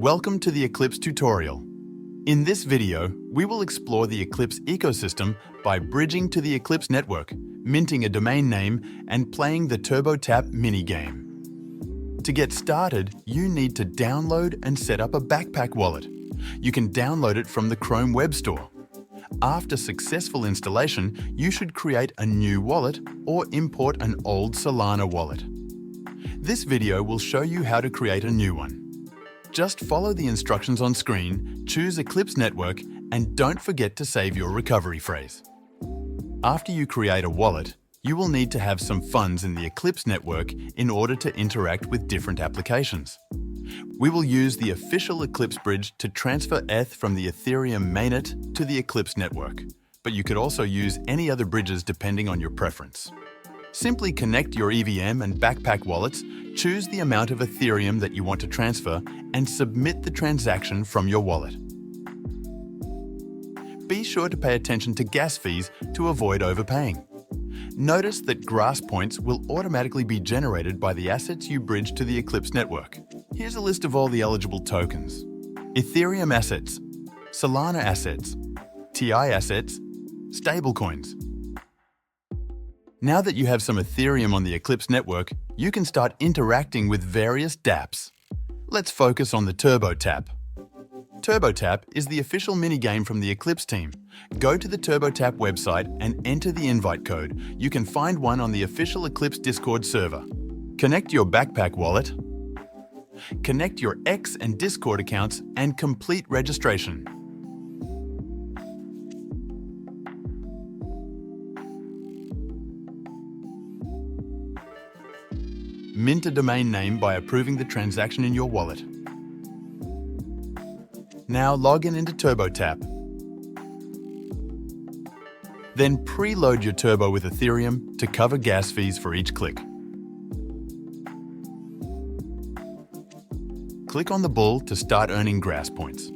Welcome to the Eclipse tutorial. In this video, we will explore the Eclipse ecosystem by bridging to the Eclipse network, minting a domain name, and playing the TurboTap minigame. To get started, you need to download and set up a backpack wallet. You can download it from the Chrome Web Store. After successful installation, you should create a new wallet or import an old Solana wallet. This video will show you how to create a new one. Just follow the instructions on screen, choose Eclipse Network, and don't forget to save your recovery phrase. After you create a wallet, you will need to have some funds in the Eclipse network in order to interact with different applications. We will use the official Eclipse bridge to transfer ETH from the Ethereum mainnet to the Eclipse network, but you could also use any other bridges depending on your preference. Simply connect your EVM and backpack wallets, choose the amount of Ethereum that you want to transfer, and submit the transaction from your wallet. Be sure to pay attention to gas fees to avoid overpaying. Notice that grass points will automatically be generated by the assets you bridge to the Eclipse network. Here's a list of all the eligible tokens: Ethereum assets, Solana assets, TI assets, Stablecoins. Now that you have some Ethereum on the Eclipse network, you can start interacting with various dApps. Let's focus on the TurboTap. TurboTap is the official minigame from the Eclipse team. Go to the TurboTap website and enter the invite code. You can find one on the official Eclipse Discord server. Connect your backpack wallet, connect your X and Discord accounts, and complete registration. Mint a domain name by approving the transaction in your wallet. Now log in into TurboTap. Then preload your Turbo with Ethereum to cover gas fees for each click. Click on the bull to start earning grass points.